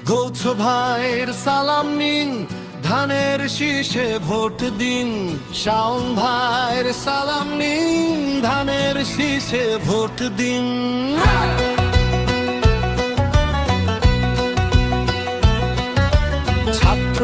গৌছ ভাইয়ের সালাম নিন, ধানের শীষে ভোট দিন। শাওন ভাইয়ের সালাম নিন, ধানের শীষে ভোট দিন। ছাত্র